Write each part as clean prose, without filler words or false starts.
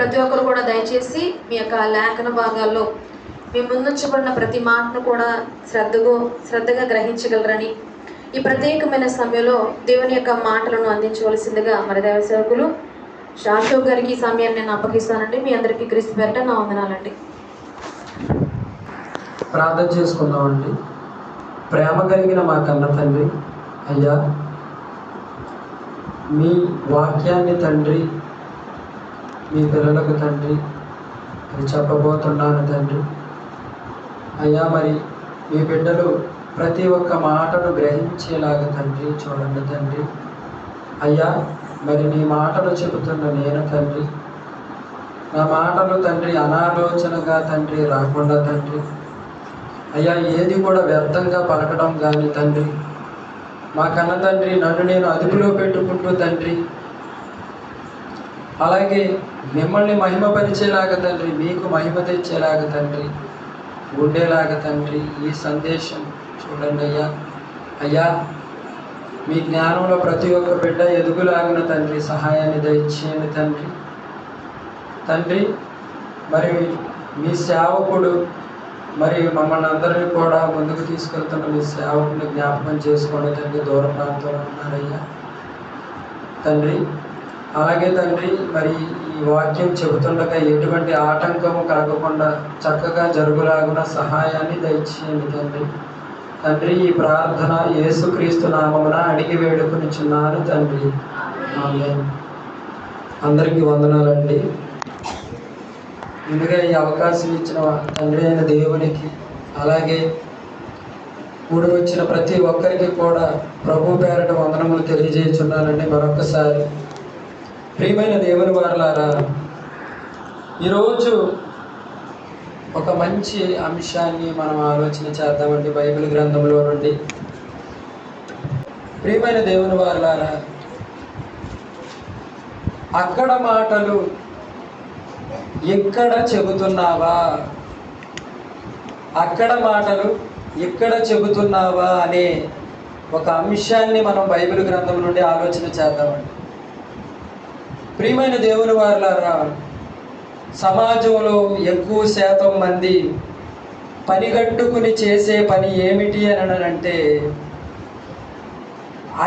ప్రతి ఒక్కరు కూడా దయచేసి మీ యొక్క లేఖన భాగాల్లో మీ ముందుంచబడిన ప్రతి మాటను కూడా శ్రద్ధగా గ్రహించగలరని, ఈ ప్రత్యేకమైన సమయంలో దేవుని యొక్క మాటలను అందించవలసిందిగా మరి దైవ సేవకులు షాషోక్ గారికి ఈ సమయాన్ని నేను అప్పగిస్తానండి. మీ అందరికీ క్రీస్తు పేరిట నా వందనాలండి. ప్రార్థన చేసుకుందామండి. ప్రేమ కలిగిన మా కన్న తండ్రి, అయ్యా మీ వాక్యాన్ని తండ్రి మీ పిల్లలకు తండ్రి అది చెప్పబోతున్నాను తండ్రి. అయ్యా మరి మీ బిడ్డలు ప్రతి ఒక్క మాటను గ్రహించేలాగా తండ్రి చూడండి తండ్రి. అయ్యా మరి నీ మాటలు చెబుతున్న నేను తండ్రి, నా మాటలు తండ్రి అనాలోచనగా తండ్రి రాకుండా తండ్రి, అయ్యా ఏది కూడా వ్యర్థంగా పలకడం కానీ తండ్రి, మా కన్న తండ్రి నన్ను నేను అదుపులో పెట్టుకుంటూ తండ్రి, అలాగే మిమ్మల్ని మహిమపరిచేలాగా తండ్రి, మీకు మహిమ తెచ్చేలాగా తండ్రి ఉండేలాగా తండ్రి ఈ సందేశం చూడండి అయ్యా. అయ్యా మీ జ్ఞానంలో ప్రతి ఒక్క బిడ్డ ఎదుగులాగిన తండ్రి సహాయాన్ని దయచేయండి తండ్రి. తండ్రి మరి మీ సేవకుడు మరి మమ్మల్ని అందరినీ కూడా ముందుకు తీసుకెళ్తున్న మీ సేవకుని జ్ఞాపకం చేసుకోండి తండ్రి. దూర ప్రాంతంలో ఉన్నారయ్యా తండ్రి. అలాగే తండ్రి మరి ఈ వాక్యం చెబుతుండగా ఎటువంటి ఆటంకము కలగకుండా చక్కగా జరుగులాగున సహాయాన్ని దయచేయండి తండ్రి. తండ్రి ఈ ప్రార్థన యేసుక్రీస్తు నామమున అడిగి వేడుకొనిచున్నాను తండ్రి. ఆమేన్. అందరికీ వందనాలండి. ముందుగా ఈ అవకాశం ఇచ్చిన తండ్రి అయిన దేవునికి, అలాగే కూడి వచ్చిన ప్రతి ఒక్కరికి కూడా ప్రభు పేరట వందనములు తెలియజేస్తున్నానండి మరొకసారి. ప్రియమైన దేవుని వారలారా, ఈరోజు ఒక మంచి అంశాన్ని మనం ఆలోచన చేద్దామండి బైబిల్ గ్రంథంలో నుండి. ప్రియమైన దేవుని వారలారా, అక్కడ మాటలు ఎక్కడ చెబుతున్నావా, అక్కడ మాటలు ఎక్కడ చెబుతున్నావా అనే ఒక అంశాన్ని మనం బైబిల్ గ్రంథం నుండి ఆలోచన చేద్దామండి. ప్రియమైన దేవుని వారలారా, సమాజంలో ఎక్కువ శాతం మంది పనిగట్టుకుని చేసే పని ఏమిటి అని అంటే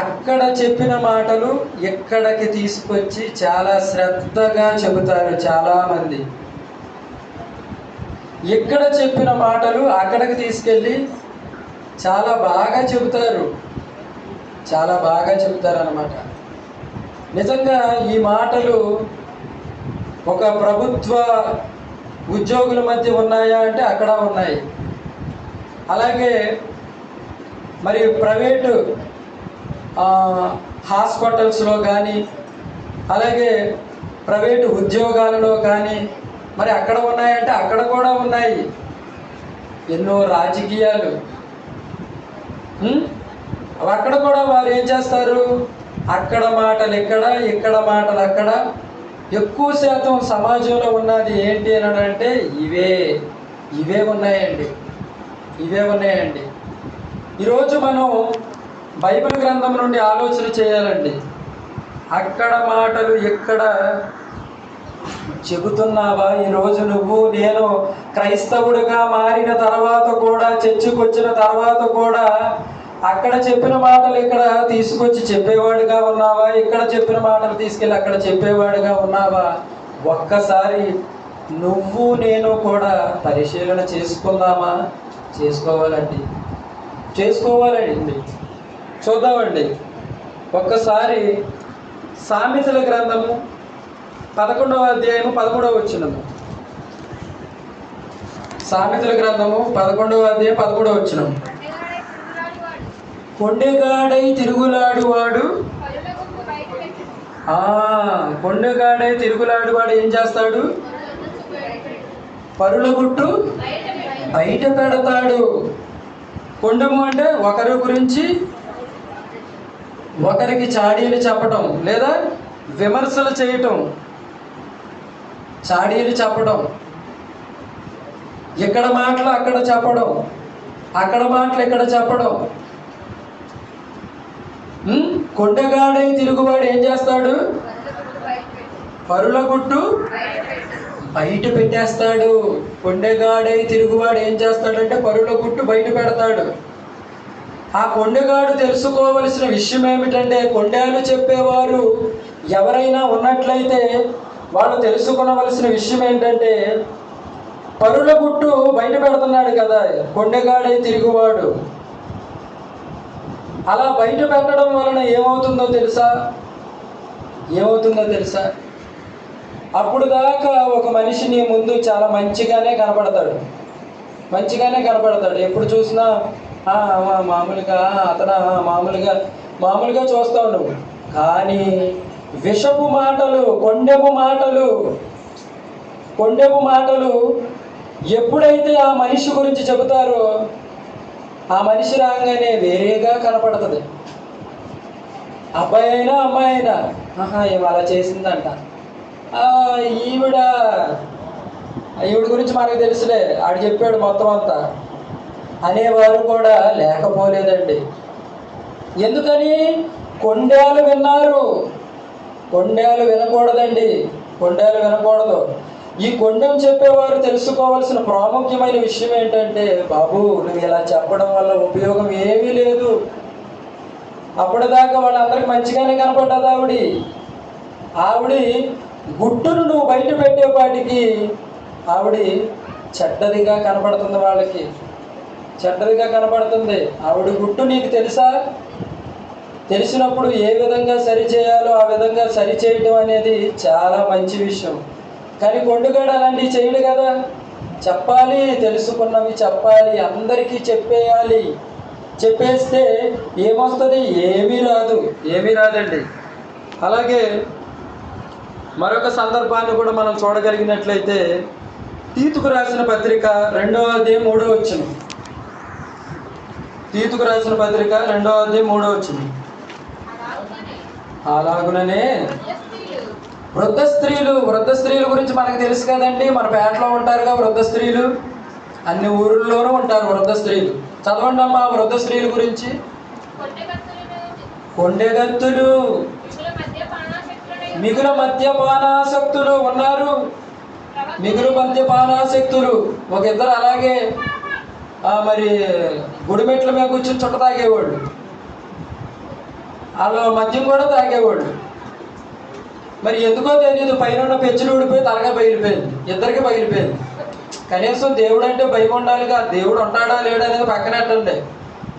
అక్కడ చెప్పిన మాటలు ఎక్కడికి తీసుకొచ్చి చాలా శ్రద్ధగా చెబుతారు. చాలామంది ఎక్కడ చెప్పిన మాటలు అక్కడికి తీసుకెళ్ళి చాలా బాగా చెబుతారు, చాలా బాగా చెబుతారు అన్నమాట. నిజంగా ఈ మాటలు ఒక ప్రభుత్వ ఉద్యోగుల మధ్య ఉన్నాయా అంటే అక్కడ ఉన్నాయి. అలాగే మరి ప్రైవేటు హాస్పిటల్స్లో కానీ, అలాగే ప్రైవేటు ఉద్యోగాలలో కానీ మరి అక్కడ ఉన్నాయంటే అక్కడ కూడా ఉన్నాయి. ఎన్నో రాజకీయాలు అక్కడ కూడా వారు ఏం చేస్తారు, అక్కడ మాటలు ఇక్కడ, ఇక్కడ మాటలు అక్కడ. ఎక్కువ శాతం సమాజంలో ఉన్నది ఏంటి అని అంటే ఇవే ఉన్నాయండి. ఈరోజు మనం బైబిల్ గ్రంథం నుండి ఆలోచన చేయాలండి. అక్కడ మాటలు ఎక్కడ చెబుతున్నావా? ఈరోజు నువ్వు నేను క్రైస్తవుడిగా మారిన తర్వాత కూడా, చర్చికి వచ్చిన తర్వాత కూడా అక్కడ చెప్పిన మాటలు ఇక్కడ తీసుకొచ్చి చెప్పేవాడిగా ఉన్నావా? ఇక్కడ చెప్పిన మాటలు తీసుకెళ్ళి అక్కడ చెప్పేవాడిగా ఉన్నావా? ఒక్కసారి నువ్వు నేను కూడా పరిశీలన చేసుకుందామా? చేసుకోవాలండి. చూద్దామండి. ఒక్కసారి సామెతల గ్రంథము 11వ అధ్యాయము 11వ వచనము. సామెతల గ్రంథము 11వ అధ్యాయం 11వ వచనం. కొండెగాడై తిరుగులాడువాడు, కొండెగాడై తిరుగులాడువాడు ఏం చేస్తాడు? పరుల గుట్టు బయట పెడతాడు. కొండము అంటే ఒకరి గురించి ఒకరికి చాడీలు చెప్పడం లేదా విమర్శలు చేయటం, చాడీలు చెప్పడం, ఇక్కడ మాటలు అక్కడ చెప్పడం, అక్కడ మాటలు ఇక్కడ చెప్పడం. కొండగాడై తిరుగువాడు ఏం చేస్తాడు? పరుల గుట్టు బయట పెట్టేస్తాడు. కొండెగాడై తిరుగువాడు ఏం చేస్తాడంటే పరుల గుట్టు బయట పెడతాడు. ఆ కొండెగాడు తెలుసుకోవలసిన విషయం ఏమిటంటే, కొండేలు చెప్పేవారు ఎవరైనా ఉన్నట్లయితే వాళ్ళు తెలుసుకోవలసిన విషయం ఏంటంటే, పరుల గుట్టు బయట పెడుతున్నాడు కదా కొండెగాడై తిరుగువాడు. అలా బయట పెట్టడం వలన ఏమవుతుందో తెలుసా? అప్పుడు దాకా ఒక మనిషిని ముందు చాలా మంచిగానే కనపడతాడు. ఎప్పుడు చూసినా మామూలుగా అతను మామూలుగా చూస్తావు నువ్వు. కానీ విషపు మాటలు, కొండెపు మాటలు ఎప్పుడైతే ఆ మనిషి గురించి చెబుతారో ఆ మనిషి రాగానే వేరేగా కనపడుతుంది. అబ్బాయి అయినా అమ్మాయి అయినా, అలా చేసిందంట, ఈవిడ గురించి మనకు తెలుసులే, ఆడు చెప్పాడు మొత్తం అంతా అనేవారు కూడా లేకపోలేదండి. ఎందుకని? కొండేలు విన్నారు. కొండేలు వినకూడదు. ఈ కొండెం చెప్పేవారు తెలుసుకోవాల్సిన ప్రాముఖ్యమైన విషయం ఏంటంటే, బాబు నువ్వు ఇలా చెప్పడం వల్ల ఉపయోగం ఏమీ లేదు. అప్పటిదాకా వాళ్ళందరికీ మంచిగానే కనపడ్డది ఆవిడ గుట్టును నువ్వు బయట పెట్టేపాటికి ఆవిడ చెడ్డదిగా కనపడుతుంది. వాళ్ళకి చెడ్డదిగా కనపడుతుంది. ఆవిడ గుట్టు నీకు తెలుసా? తెలిసినప్పుడు ఏ విధంగా సరిచేయాలో ఆ విధంగా సరిచేయటం అనేది చాలా మంచి విషయం. కానీ కొండగాడు అలాంటివి చేయడు కదా. చెప్పాలి, తెలుసుకున్నవి చెప్పాలి, అందరికీ చెప్పేయాలి. చెప్పేస్తే ఏమొస్తుంది? ఏమీ రాదండి. అలాగే మరొక సందర్భాన్ని కూడా మనం చూడగలిగినట్లయితే, తీతుకు రాసిన పత్రిక 2వ అధ్యాయం 3వ వచనం. అలాగుననే వృద్ధ స్త్రీల గురించి మనకు తెలుసు కదండి. మన పేటలో ఉంటారుగా వృద్ధ స్త్రీలు, అన్ని ఊరుల్లోనూ ఉంటారు వృద్ధ స్త్రీలు. చదవండి అమ్మా వృద్ధ స్త్రీల గురించి. కొండెగత్తులు, మిగుల మద్యపానాసక్తులు ఉన్నారు. ఒక ఇద్దరు అలాగే మరి గుడిమెట్ల మీద కూర్చొని చుట్ట తాగేవాళ్ళు, వాళ్ళు మద్యం కూడా తాగేవాళ్ళు. మరి ఎందుకో తెలియదు, పైన పెచ్చులు ఊడిపోయి తలగా బయలుపోయింది, ఇద్దరికి బయలుపోయింది. కనీసం దేవుడు అంటే భయం ఉండాలిగా. దేవుడు ఉంటాడా లేడా అనేది పక్కనట్టండి,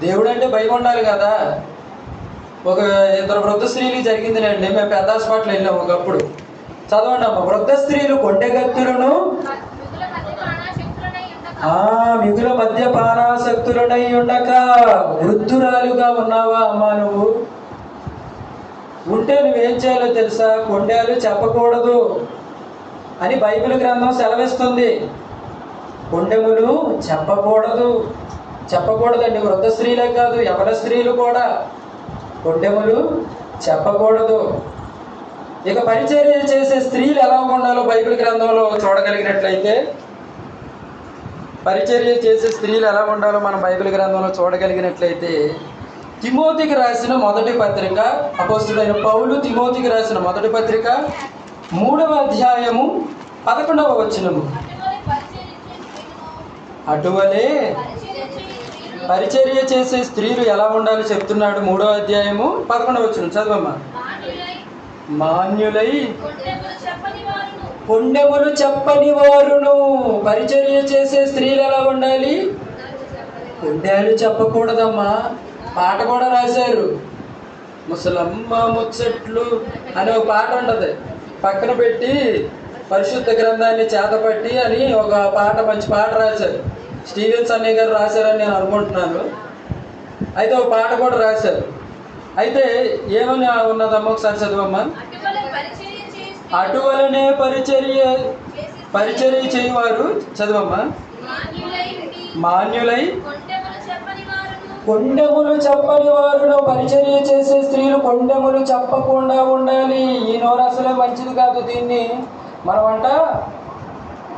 దేవుడు అంటే భయం ఉండాలి కదా. ఒక ఇద్దరు వృద్ధ స్త్రీలు జరిగిందిలేండి. మేము పెద్ద హాస్పిటల్ వెళ్ళాము ఒకప్పుడు. చదవండి అమ్మ. వృద్ధ స్త్రీలు కొండెగత్తులను మిగుల మద్యపానాసక్తులనై ఉండక. వృద్ధురాలుగా ఉన్నావా అమ్మా? నువ్వు ఉంటే నువ్వేం చేయాలో తెలుసా? కొండేలు చెప్పకూడదు అని బైబిల్ గ్రంథం సెలవిస్తుంది. కొండెములు చెప్పకూడదండి. వృద్ధ స్త్రీలే కాదు, యవన స్త్రీలు కూడా కొండెములు చెప్పకూడదు. ఇక పరిచర్య చేసే స్త్రీలు ఎలా ఉండాలో బైబిల్ గ్రంథంలో చూడగలిగినట్లయితే, మనం బైబిల్ గ్రంథంలో చూడగలిగినట్లయితే, తిమోతికి రాసిన మొదటి పత్రిక, అపోస్తుడైన పౌలు తిమోతికి రాసిన మొదటి పత్రిక 3వ అధ్యాయము 11వ వచనము. అటువలే పరిచర్య చేసే స్త్రీలు ఎలా ఉండాలో చెప్తున్నాడు. 3వ అధ్యాయము 11వ వచనం చదవమ్మా. మాన్యులై, కొండెములు చెప్పని వారును. పరిచర్య చేసే స్త్రీలు ఎలా ఉండాలి? కొండేలు చెప్పకూడదమ్మా. పాట కూడా రాశారు, ముసలమ్మ ముచ్చట్లు అనే ఒక పాట ఉంటుంది. పక్కన పెట్టి పరిశుద్ధ గ్రంథాన్ని చేతపట్టి అని ఒక పాట, మంచి పాట రాశారు. స్టీవెన్స్ అన్నయ్య గారు రాశారని నేను అనుకుంటున్నాను. అయితే ఒక పాట కూడా రాశారు. అయితే ఏమని ఉన్నదమ్మా ఒకసారి చదవమ్మా. అటువలనే పరిచర్య చేయవారు, చదవమ్మా. మాన్యులై, కొండెములు చెప్పని వారును. పరిచర్య చేసే స్త్రీలు కొండెములు చెప్పకుండా ఉండాలి. ఈ నోరు అసలే మంచిది కాదు. దీన్ని మనమంట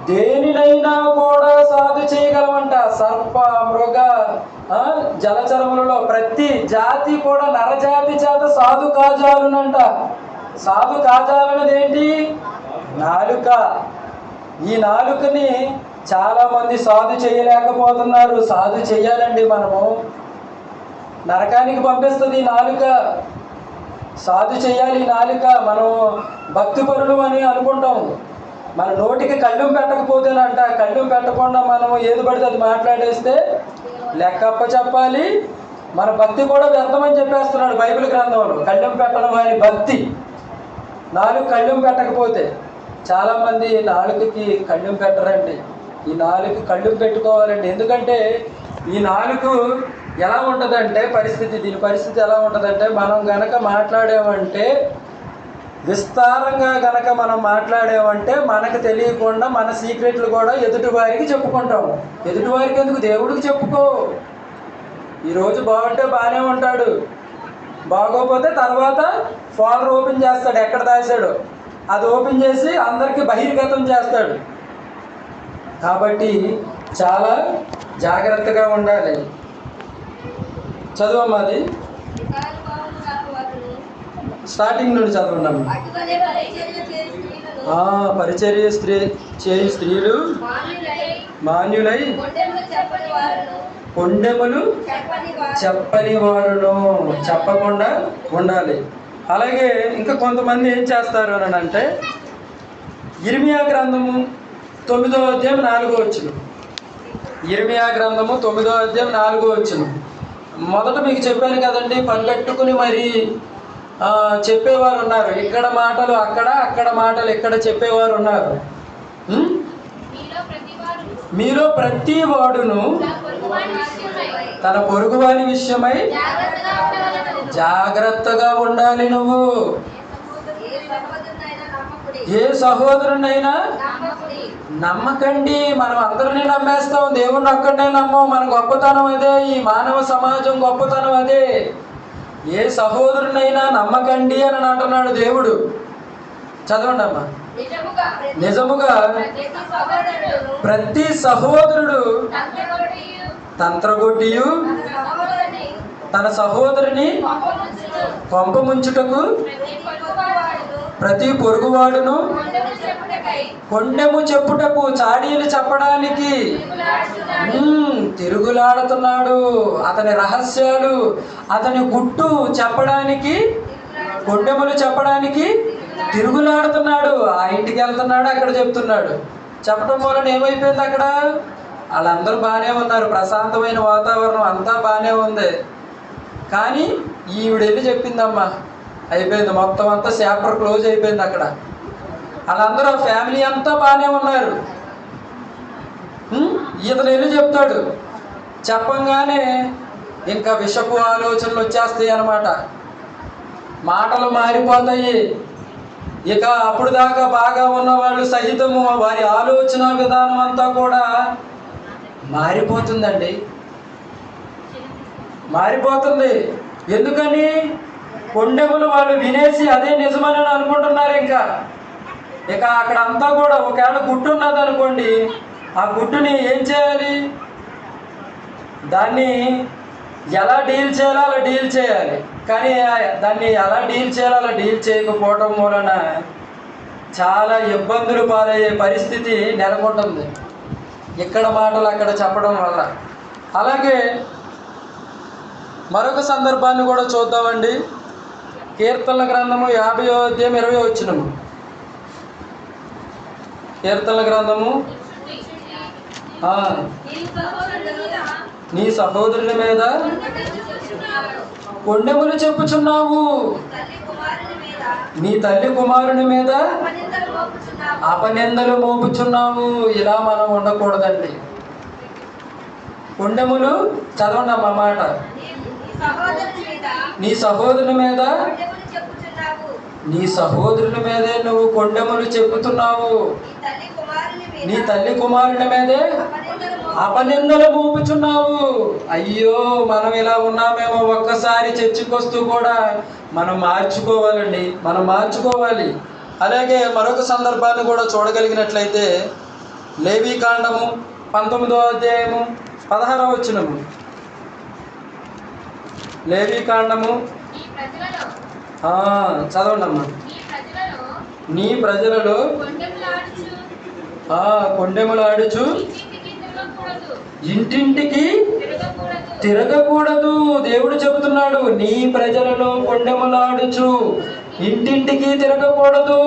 దేనినైనా కూడా సాధు చేయగలమంట. సర్ప, మృగ, జలచరములలో ప్రతి జాతి కూడా నరజాతి చేత సాధు కాజాలునంట. సాధు కాజాలన్నది ఏంటి? నాలుక. ఈ నాలుకని చాలామంది సాధు చేయలేకపోతున్నారు. సాధు చేయాలండి. మనము నరకానికి పంపిస్తుంది ఈ నాలుక. సాధు చేయాలి ఈ నాలుక. మనం భక్తిపరులు అని అనుకుంటాం. మన నోటికి కళ్ళెం పెట్టకపోతేనంట, కళ్ళెం పెట్టకుండా మనం ఏది పడితే అది మాట్లాడేస్తే లెక్కప్ప చెప్పాలి. మన భక్తి కూడా వ్యర్థమని చెప్పేస్తున్నాడు బైబిల్ గ్రంథంలో. కళ్ళెం పెట్టడం అని భక్తి. నాలుగు కళ్ళెం పెట్టకపోతే, చాలామంది నాలుగుకి కళ్ళెం పెట్టరండి. ఈ నాలుగు కళ్ళెం పెట్టుకోవాలండి. ఎందుకంటే ఈ నాలుగు ఎలా ఉంటుందంటే దీని పరిస్థితి ఎలా ఉంటుందంటే, మనం గనక మాట్లాడామంటే, విస్తారంగా గనక మనం మాట్లాడామంటే మనకు తెలియకుండా మన సీక్రెట్లు కూడా ఎదుటి వారికి చెప్పుకుంటాము. ఎదుటి వారికి ఎందుకు, దేవుడికి చెప్పుకో. ఈరోజు బాగుంటే బాగానే ఉంటాడు, బాగోపోతే తర్వాత ఫోల్డర్ ఓపెన్ చేస్తాడు, ఎక్కడ దాచాడు అది ఓపెన్ చేసి అందరికీ బహిర్గతం చేస్తాడు. కాబట్టి చాలా జాగ్రత్తగా ఉండాలి. చదువమ్మది స్టార్టింగ్ నుండి చదవండి. పరిచర్య చేయు స్త్రీలు మాన్యులై కొండెములు చెప్పని వారును, చెప్పకుండా ఉండాలి. అలాగే ఇంకా కొంతమంది ఏం చేస్తారు అని అంటే, ఇర్మియా గ్రంథము 9వ అధ్యాయం 4వ వచనం. ఇర్మియా గ్రంథము 9వ అధ్యాయం 4వ వచనం. మొదట మీకు చెప్పాను కదండి, పనిపెట్టుకుని మరి చెప్పేవారు ఉన్నారు. ఇక్కడ మాటలు అక్కడ, అక్కడ మాటలు ఇక్కడ చెప్పేవారు ఉన్నారు. మీలో ప్రతి వాడును తన పొరుగువాని విషయమై జాగ్రత్తగా ఉండాలి. నువ్వు ఏ సహోదరునైనా నమ్మకండి. మనం అందరినీ నమ్మేస్తాం, దేవుణ్ణి ఒక్కడనే నమ్మం. మన గొప్పతనం అదే, ఈ మానవ సమాజం గొప్పతనం అదే. ఏ సహోదరునైనా నమ్మకండి అని అంటున్నాడు దేవుడు. చదవండి అమ్మా. నిజముగా ప్రతి సహోదరుడు తంత్రగొడ్డియు తన సహోదరుని కొంపముంచుటకు ప్రతి పొరుగువాడును కొండెము చెప్పుటకు, చాడీలు చెప్పడానికి తిరుగులాడుతున్నాడు. అతని రహస్యాలు, అతని గుట్టు చెప్పడానికి, కొండెములు చెప్పడానికి తిరుగులాడుతున్నాడు. ఆ ఇంటికి వెళ్తున్నాడు, అక్కడ చెప్తున్నాడు. చెప్పడం వలన ఏమైపోయింది, అక్కడ వాళ్ళందరూ బాగానే ఉన్నారు, ప్రశాంతమైన వాతావరణం అంతా బాగానే ఉంది. కానీ ఈవిడెళ్ళి చెప్పిందమ్మా, అయిపోయింది, మొత్తం అంతా చాప్టర్ క్లోజ్ అయిపోయింది. అక్కడ వాళ్ళందరూ ఫ్యామిలీ అంతా బాగానే ఉన్నారు. ఇతను వెళ్ళి చెప్తాడు. చెప్పంగానే ఇంకా విషపు ఆలోచనలు వచ్చేస్తాయి అన్నమాట. మాటలు మారిపోతాయి. ఇక అప్పుడు దాకా బాగా ఉన్నవాళ్ళు సహితము వారి ఆలోచన విధానం అంతా కూడా మారిపోతుందండి, మారిపోతుంది. ఎందుకని? కొండెములు వాళ్ళు వినేసి అదే నిజమని అనుకుంటున్నారు. ఇక అక్కడ అంతా కూడా ఒకవేళ గుట్టు ఉన్నది అనుకోండి, ఆ గుట్టుని ఏం చేయాలి, దాన్ని ఎలా డీల్ చేయాలో అలా డీల్ చేయాలి. కానీ దాన్ని ఎలా డీల్ చేయాలో అలా డీల్ చేయకపోవటం వలన చాలా ఇబ్బందులు పాలయ్యే పరిస్థితి నెలకొంటుంది, ఇక్కడ మాటలు అక్కడ చెప్పడం వల్ల. అలాగే మరొక సందర్భాన్ని కూడా చూద్దామండి. కీర్తనల గ్రంథము 50వ అధ్యాయం 20వ వచనము. కీర్తనల గ్రంథము, నీ సహోదరుని మీద కొండెములు చెప్పుచున్నావు, నీ తల్లి కుమారుని మీద అపనిందలు మోపుచున్నావు. ఇలా మనం ఉండకూడదండి. కొండెములు చదవండి అమ్మ మాట. నీ సహోదరుని మీద, నీ సహోదరుని మీదే నువ్వు కొండెములు చెప్పుతున్నావు, నీ తల్లి కుమారుని మీదే అపనిందలు మోపుచున్నావు. అయ్యో, మనం ఇలా ఉన్నామేమో. ఒక్కసారి చర్చకొస్తూ కూడా మనం మార్చుకోవాలండి, మనం మార్చుకోవాలి. అలాగే మరొక సందర్భాన్ని కూడా చూడగలిగినట్లయితే, లేవీకాండము 19వ అధ్యాయము 16వ వచనము. లేవీకాండము చదవండి అమ్మా. నీ ప్రజలలో కొండెములాడుచు ఇంటింటికి తిరగకూడదు. దేవుడు చెబుతున్నాడు, నీ ప్రజలలో కొండెములాడుచు ఇంటింటికి తిరగకూడదు.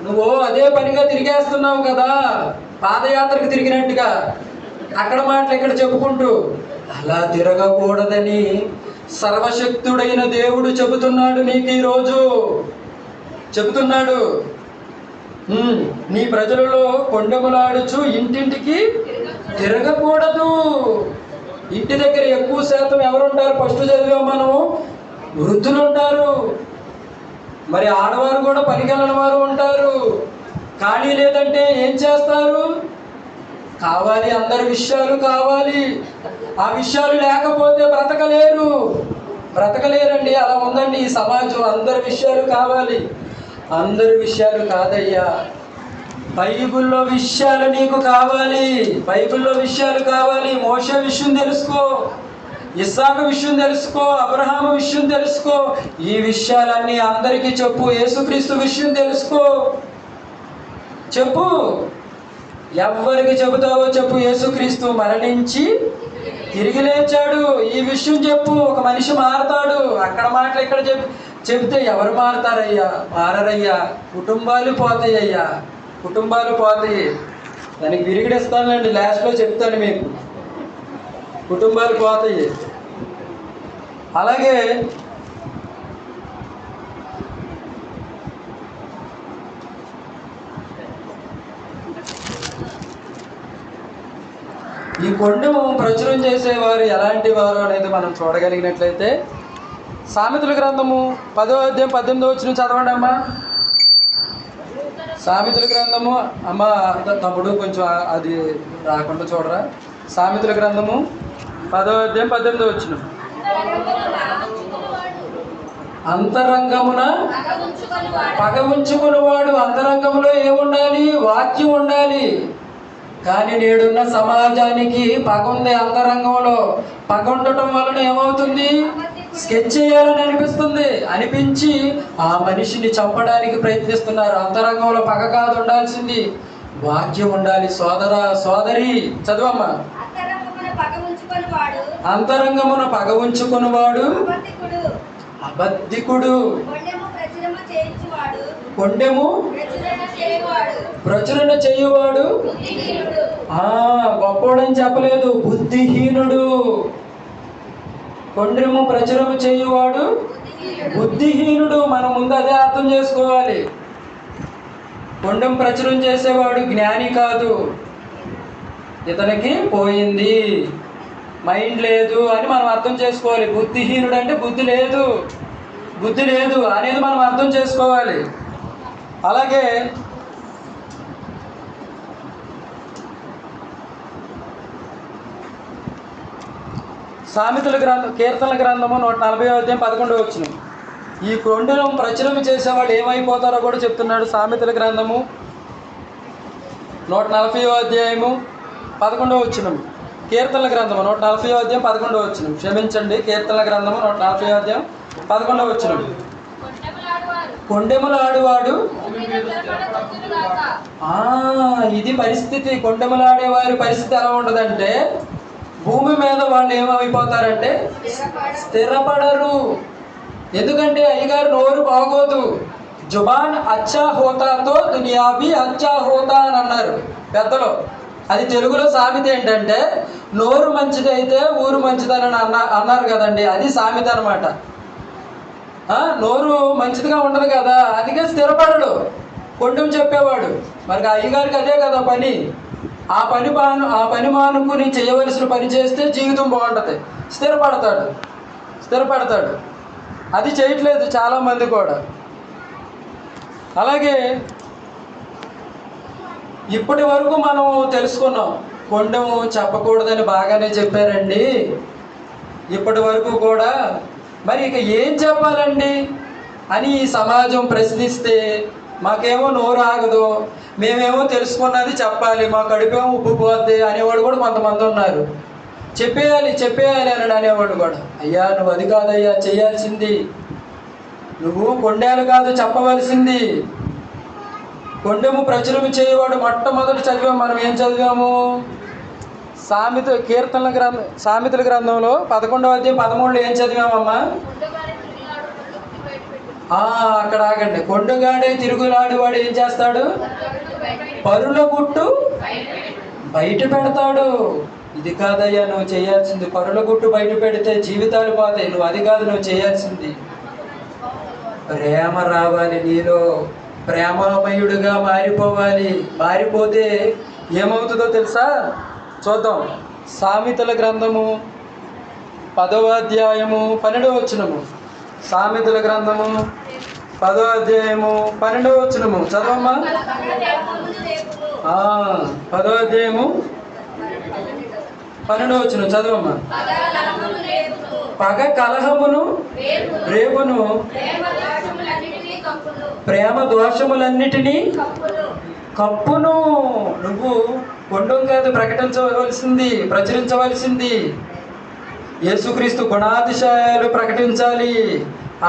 నువ్వు అదే పనిగా తిరిగేస్తున్నావు కదా, పాదయాత్రకు తిరిగినట్టుగా అక్కడ మాటలు ఇక్కడ చెప్పుకుంటూ. అలా తిరగకూడదని సర్వశక్తుడైన దేవుడు చెబుతున్నాడు. నీకు ఈరోజు చెబుతున్నాడు, నీ ప్రజలలో కొండెములాడుచు ఇంటింటికి తిరగకూడదు. ఇంటి దగ్గర ఎక్కువ శాతం ఎవరుంటారు? ఫస్ట్ చదివాం మనం, వృద్ధులు ఉంటారు. మరి ఆడవారు కూడా పనికెళ్ళని వారు ఉంటారు. ఖాళీ లేదంటే ఏం చేస్తారు? కావాలి, అందరి విషయాలు కావాలి. ఆ విషయాలు లేకపోతే బ్రతకలేరండి. అలా ఉందండి ఈ సమాజం. అందరి విషయాలు కావాలి. అందరి విషయాలు కాదయ్యా, బైబిల్లో విషయాలు నీకు కావాలి. బైబిల్లో విషయాలు కావాలి. మోషే విషయం తెలుసుకో, ఇస్సాకు విషయం తెలుసుకో, అబ్రహాము విషయం తెలుసుకో. ఈ విషయాలన్నీ అందరికీ చెప్పు. యేసుక్రీస్తు విషయం తెలుసుకో, చెప్పు. ఎవరికి చెబుతావో చెప్పు. యేసుక్రీస్తు మరణించి తిరిగి లేచాడు, ఈ విషయం చెప్పు. ఒక మనిషి మారతాడు. అక్కడ మాటలు ఇక్కడ చెబితే ఎవరు మారతారయ్యా? మారరయ్యా. కుటుంబాలు పోతాయ్యా, కుటుంబాలు పోతాయి. దానికి విరిగిడిస్తానులేండి, లాస్ట్లో చెప్తాను మీకు. కుటుంబాలు పోతాయి. అలాగే ఈ కొండము ప్రచురం చేసేవారు ఎలాంటి వారు అనేది మనం చూడగలిగినట్లయితే, సామెతల గ్రంథము 10వ అధ్యాయం 18వ వచనం చదవండి అమ్మా. సామెతల గ్రంథము, అమ్మ తమ్ముడు కొంచెం అది రాకుండా చూడరా. సామెతల గ్రంథము 10వ అధ్యాయం 18వ వచనం. అంతరంగమున పగ ఉంచుకునేవాడు. అంతరంగంలో ఏముండాలి? వాక్యం ఉండాలి. కానీ నేడున్న సమాజానికి పగ ఉంది. అంతరంగంలో పగ ఉండటం వలన ఏమవుతుంది? స్కెచ్ చేయాలని అనిపించి ఆ మనిషిని చంపడానికి ప్రయత్నిస్తున్నారు. అంతరంగంలో పగ కాదు ఉండాల్సింది, వాక్యం ఉండాలి. సోదరా సోదరి చదువమ్మా. అంతరంగమున పగ ఉంచుకునేవాడు అబద్ధికుడు. కొండెము ప్రచురణ చేయువాడు గొప్పోడని చెప్పలేదు, బుద్ధిహీనుడు. కొండెము ప్రచురణ చేయువాడు బుద్ధిహీనుడు. మనం ముందు అదే అర్థం చేసుకోవాలి. కొండెం ప్రచురం చేసేవాడు జ్ఞాని కాదు. ఇతనికి పోయింది, మైండ్ లేదు అని మనం అర్థం చేసుకోవాలి. బుద్ధిహీనుడు అంటే బుద్ధి లేదు అనేది మనం అర్థం చేసుకోవాలి. అలాగే సామెతల గ్రంథం, కీర్తనల గ్రంథము 140వ అధ్యాయం 11వ వచనం. ఈ కొండను ప్రచురం చేసేవాళ్ళు ఏమైపోతారో కూడా చెప్తున్నాడు. సామెతల గ్రంథము 140వ అధ్యాయము 11వ వచనం. కీర్తనల గ్రంథము 140వ అధ్యాయం 11వ వచనం. క్షమించండి, కీర్తనల గ్రంథము 140వ అధ్యాయం 11వ వచనం. కొండెములాడువాడు ఇది పరిస్థితి. కొండెములాడేవారి పరిస్థితి ఎలా ఉండదంటే, భూమి మీద వాళ్ళు ఏమైపోతారంటే స్థిరపడరు. ఎందుకంటే అయ్యగారు నోరు బాగోదు. జుబాన్ అచ్చా హోతాతో దునియా భీ అచ్చా హోతా అని అన్నారు పెద్దలు. అది తెలుగులో సామెత ఏంటంటే, నోరు మంచిదైతే ఊరు మంచిదని అన్నారు కదండి. అది సామెత అనమాట. నోరు మంచిదిగా ఉండదు కదా, అందుకే స్థిరపడడు. కొండెం చెప్పేవాడు. మరి అయ్యగారికి అదే కదా పని. ఆ పని మానుకుని చేయవలసిన పని చేస్తే జీవితం బాగుంటుంది. స్థిరపడతాడు. అది చేయట్లేదు చాలామంది కూడా. అలాగే ఇప్పటి వరకు మనం తెలుసుకున్నాం, కొండెము చెప్పకూడదని బాగానే చెప్పారండి ఇప్పటి వరకు కూడా. మరి ఇక ఏం చెప్పాలండి అని ఈ సమాజం ప్రశ్నిస్తే, మాకేమో నోరు ఆగదు, మేమేమో తెలుసుకున్నది చెప్పాలి, మా కడుపేమో ఉబ్బిపోద్ది అనేవాడు కూడా కొంతమంది ఉన్నారు. చెప్పేయాలి అని అనేవాడు కూడా. అయ్యా నువ్వు అది కాదయ్యా చేయాల్సింది, నువ్వు కొండేలు కాదు చెప్పవలసింది. కొండెము ప్రచురము చేయవాడు మొట్టమొదటి చదివాము. మనం ఏం చదివాము? సామెతల గ్రంథంలో 11వ అధ్యాయం 13లో ఏం చదివామమ్మా? అక్కడ ఆగండి. కొండగాడే తిరుగులాడు వాడు ఏం చేస్తాడు? పరుల గుట్టు బయట పెడతాడు. ఇది కాదయ్యా నువ్వు చేయాల్సింది. పరుల గుట్టు బయట పెడితే జీవితాలు పోతాయి. నువ్వు అది కాదు నువ్వు చేయాల్సింది. ప్రేమ రావాలి నీలో, ప్రేమమయుడుగా మారిపోవాలి. మారిపోతే ఏమవుతుందో తెలుసా? చూద్దాం. సామెతల గ్రంథము 10వ అధ్యాయము 12వ వచనము. సామెతల గ్రంథము 10వ అధ్యాయము 12వ వచనము చదవమ్మా. 10వ అధ్యాయము 12వ వచనం చదవమ్మా. పగ కలహమును రేపును, ప్రేమ దోషములన్నిటినీ కప్పును. నువ్వు కొండం కాదు ప్రకటించవలసింది, ప్రచురించవలసింది. యేసుక్రీస్తు గుణాతిశయాలు ప్రకటించాలి.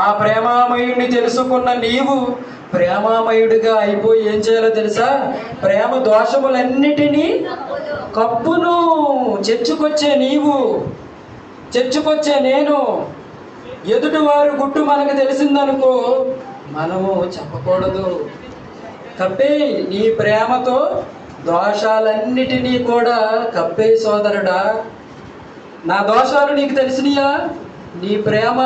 ఆ ప్రేమామయుడిని తెలుసుకున్న నీవు ప్రేమామయుడిగా అయిపోయి ఏం చేయాలో తెలుసా? ప్రేమ దోషములన్నిటినీ కప్పును. చర్చకొచ్చే నీవు, చర్చకొచ్చే నేను, ఎదుటివారు గుట్టు మనకు తెలిసిందనుకో మనము చెప్పకూడదు. కప్పే నీ ప్రేమతో దోషాలన్నిటినీ కూడా కప్పే సోదరుడా. నా దోషాలు నీకు తెలిసినయా? నీ ప్రేమ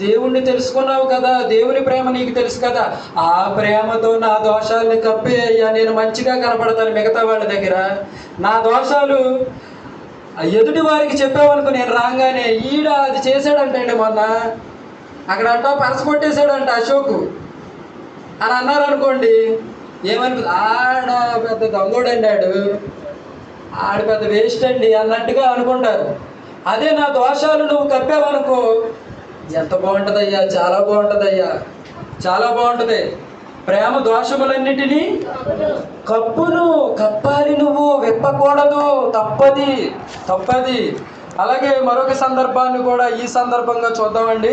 దేవుణ్ణి తెలుసుకున్నావు కదా, దేవుని ప్రేమ నీకు తెలుసు కదా. ఆ ప్రేమతో నా దోషాలని కప్పే అయ్యా, నేను మంచిగా కనపడతాను మిగతా వాళ్ళ దగ్గర. నా దోషాలు ఎదుటి వారికి చెప్పావనుకో, నేను రాగానే ఈడ అది చేశాడంటండి మొన్న అక్కడంట పరస కొట్టేశాడంట అశోక్ అని అన్నారు అనుకోండి. ఏమనుకో, ఆడ పెద్ద దొంగోడండి, ఆడు పెద్ద వేస్ట్ అండి అన్నట్టుగా అనుకుంటారు. అదే నా దోషాలు నువ్వు కప్పావనుకో, ఎంత బాగుంటుందయ్యా, చాలా బాగుంటుందయ్యా, చాలా బాగుంటుంది. ప్రేమ దోషములన్నిటినీ కప్పును. కప్పాలి, నువ్వు విప్పకూడదు. తప్పది. అలాగే మరొక సందర్భాన్ని కూడా ఈ సందర్భంగా చూద్దామండి.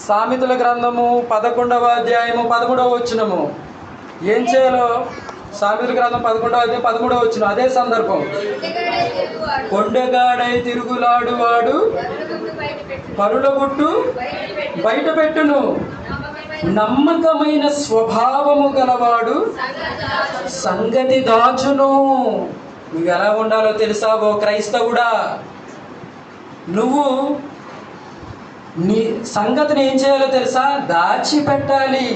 సామెతల గ్రంథము 11వ అధ్యాయము 13వ వచనము. ఏం చేయాలో? సామెతల గ్రంథం 11వ అధ్యాయం 13వ వచనం. అదే సందర్భం. కొండగాడై తిరుగులాడు వాడు పరుల గుట్టు బయట పెట్టును, నమ్మకమైన స్వభావము గలవాడు సంగతి దాచును. నువ్వు ఎలా ఉండాలో తెలుసా ఓ క్రైస్తవుడా? నువ్వు నీ సంగతిని ఏం చేయాలో తెలుసా? దాచిపెట్టాలి.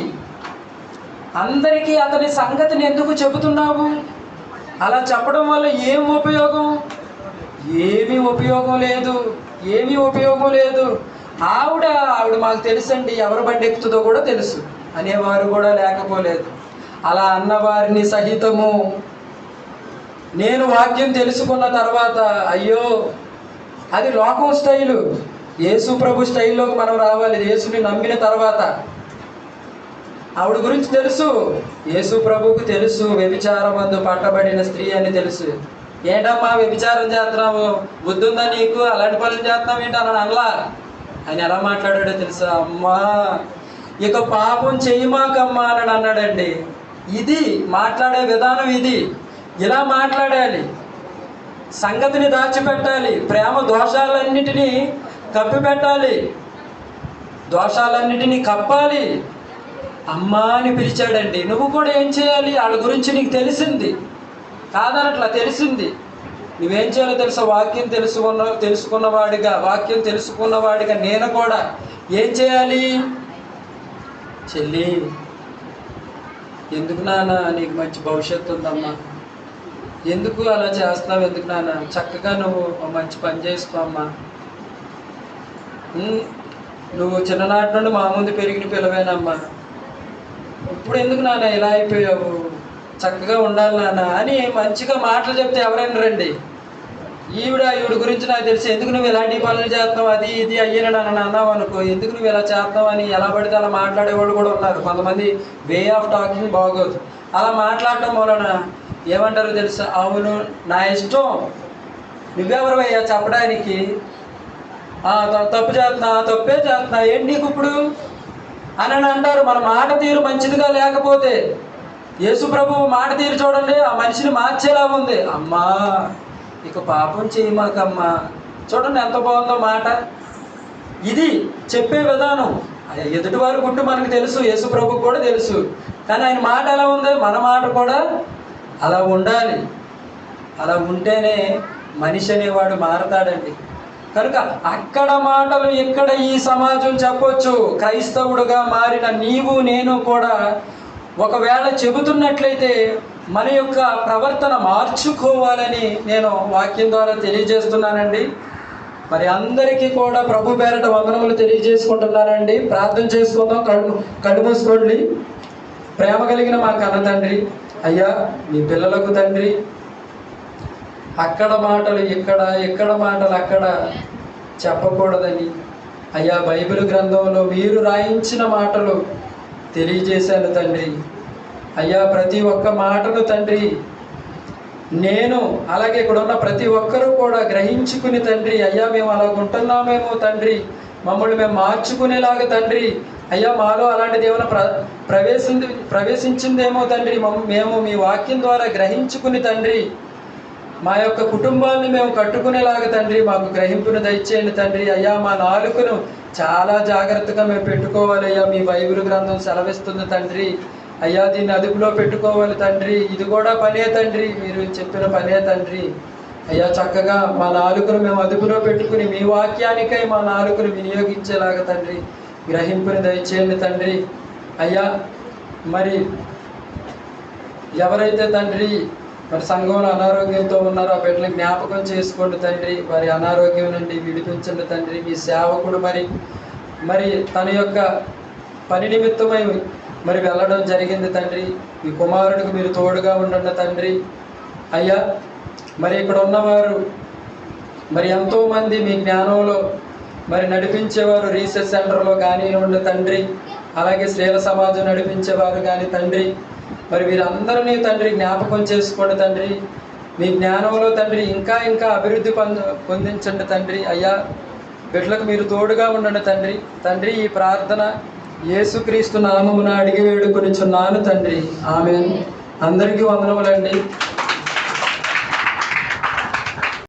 అందరికీ అతని సంగతిని ఎందుకు చెబుతున్నావు? అలా చెప్పడం వల్ల ఏం ఉపయోగం? ఏమీ ఉపయోగం లేదు. ఆవిడ మాకు తెలుసండి, ఎవరు బండి ఎక్కుతుందో కూడా తెలుసు అనేవారు కూడా లేకపోలేదు. అలా అన్నవారిని సహితము నేను వాక్యం తెలుసుకున్న తర్వాత, అయ్యో అది లోకం స్టైలు. యేసు ప్రభు స్టైల్లోకి మనం రావాలి. యేసుని నమ్మిన తర్వాత ఆవిడ గురించి తెలుసు, యేసు ప్రభువుకు తెలుసు వ్యభిచారమందు పట్టబడిన స్త్రీ అని తెలుసు. ఏంటమ్మా వ్యభిచారం చేస్తున్నావు, బుద్ధుందా నీకు, అలాంటి పనులు చేస్తున్నావు ఏంటి అని అనలా. ఆయన ఎలా మాట్లాడాడో తెలుసా? అమ్మా ఇక పాపం చెయ్యమాకమ్మా అని అన్నాడండి. ఇది మాట్లాడే విధానం, ఇది ఇలా మాట్లాడాలి. సంగతిని దాచిపెట్టాలి, ప్రేమ దోషాలన్నిటినీ కప్పిపెట్టాలి, దోషాలన్నిటినీ కప్పాలి. అమ్మా అని పిలిచాడండి. నువ్వు కూడా ఏం చేయాలి? వాళ్ళ గురించి నీకు తెలిసింది కాదనట్లా, తెలిసింది. నువ్వేం చేయాలో తెలుసా? వాక్యం తెలుసుకున్నవాడిగా నేను కూడా ఏం చేయాలి? చెల్లి ఎందుకు నాన్న, నీకు మంచి భవిష్యత్తు ఉందమ్మా, ఎందుకు అలా చేస్తున్నావు, ఎందుకు నాన్న, చక్కగా నువ్వు మంచి పని చేసుకో అమ్మా. నువ్వు చిన్ననాటి నుండి మా ముందు పెరిగిన పిల్లవేనమ్మా, ఇప్పుడు ఎందుకు నాన్న ఇలా అయిపోయావు, చక్కగా ఉండాలి నాన్న అని మంచిగా మాటలు చెప్తే ఎవరైనా రండి. ఈవిడ గురించి నాకు తెలిసి ఎందుకు నువ్వు ఇలాంటి పనులు చేస్తావు, అది ఇది అయ్యాను నన్ను అన్నావు అనుకో, ఎందుకు నువ్వు ఇలా చేస్తావు అని ఎలా పడితే అలా మాట్లాడేవాళ్ళు కూడా ఉన్నారు. కొంతమంది వే ఆఫ్ టాకింగ్ బాగోదు. అలా మాట్లాడటం వలన ఏమంటారో తెలుసా? అవును నా ఇష్టం, నువ్వెవరవయ్యా చెప్పడానికి, తప్పు చేస్తున్నా, తప్పే చేస్తున్నా, ఏంటి నీకు ఇప్పుడు అని అంటారు. మన మాట తీరు మంచిదిగా లేకపోతే యేసు ప్రభువు మాట తీరు చూడండి, ఆ మనిషిని మార్చేలా ఉంది. అమ్మా ఇక పాపం చేయమాకమ్మా. చూడండి ఎంత బాగుందో మాట. ఇది చెప్పే విధానం ఎదుటివారి గుట్టు మనకు తెలుసు, యేసు ప్రభుకు కూడా తెలుసు. కానీ ఆయన మాట ఎలా ఉంది, మన మాట కూడా అలా ఉండాలి. అలా ఉంటేనే మనిషి అనేవాడు మారతాడండి. కనుక అక్కడ మాటలు ఇక్కడ ఈ సమాజం చెప్పొచ్చు. క్రైస్తవుడుగా మారిన నీవు నేను కూడా ఒకవేళ చెబుతున్నట్లయితే మన యొక్క ప్రవర్తన మార్చుకోవాలని నేను వాక్యం ద్వారా తెలియజేస్తున్నానండి. మరి అందరికీ కూడా ప్రభు పేరట వందనములు తెలియజేసుకుంటున్నానండి. ప్రార్థన చేసుకుందాం. కళ్ళు మూసుకోండి. ప్రేమ కలిగిన మా కన్న తండ్రి, అయ్యా మీ పిల్లలకు తండ్రి, అక్కడ మాటలు ఇక్కడ, ఇక్కడ మాటలు అక్కడ చెప్పకూడదని అయ్యా బైబిల్ గ్రంథంలో మీరు రాయించిన మాటలు తెలియజేశాను తండ్రి. అయ్యా ప్రతి ఒక్క మాటను తండ్రి నేను అలాగే ఇక్కడ ఉన్న ప్రతి ఒక్కరూ కూడా గ్రహించుకుని తండ్రి, అయ్యా మేము అలా ఉంటున్నామేమో తండ్రి, మమ్మల్ని మేము మార్చుకునేలాగా తండ్రి, అయ్యా మాలో అలాంటి దేవుని ప్రవేశించిందేమో తండ్రి, మేము మీ వాక్యం ద్వారా గ్రహించుకుని తండ్రి మా యొక్క కుటుంబాన్ని మేము కట్టుకునేలాగా తండ్రి మాకు గ్రహింపును దయచేయండి తండ్రి. అయ్యా మా నాలుకను చాలా జాగ్రత్తగా మేము పెట్టుకోవాలి. అయ్యా మీ బైబిల్ గ్రంథం సెలవిస్తుంది తండ్రి. అయ్యా దీన్ని అదుపులో పెట్టుకోవాలి తండ్రి. ఇది కూడా పనే తండ్రి, మీరు చెప్పిన పనే తండ్రి. అయ్యా చక్కగా మా నాలుకను మేము అదుపులో పెట్టుకుని మీ వాక్యానికై మా నాలుకను వినియోగించేలాగా తండ్రి గ్రహింపుని దయచేయండి తండ్రి. అయ్యా మరి ఎవరైతే తండ్రి మరి సంఘంలో అనారోగ్యంతో ఉన్నారో ఆ బిడ్డలను జ్ఞాపకం చేసుకోండి తండ్రి. వారి అనారోగ్యం నుండి విడిపించండి తండ్రి. మీ సేవకుడు మరి తన యొక్క పని నిమిత్తమై మరి వెళ్ళడం జరిగింది తండ్రి. మీ కుమారుడికి మీరు తోడుగా ఉండండి తండ్రి. అయ్యా మరి ఇక్కడ ఉన్నవారు మరి ఎంతోమంది మీ జ్ఞానంలో మరి నడిపించేవారు రీసెర్చ్ సెంటర్లో కానివ్వండి తండ్రి, అలాగే స్త్రీల సమాజం నడిపించేవారు కానీ తండ్రి, మరి వీరందరినీ తండ్రి జ్ఞాపకం చేసుకోండి తండ్రి. మీ జ్ఞానంలో తండ్రి ఇంకా ఇంకా అభివృద్ధి పొందించండి తండ్రి. అయ్యా బిడ్డలకు మీరు తోడుగా ఉండండి తండ్రి. తండ్రి ఈ ప్రార్థన యేసుక్రీస్తు నామమున అడిగి వేడుకొనిచున్నాను తండ్రి. ఆమేన్. అందరికీ వందనములండి.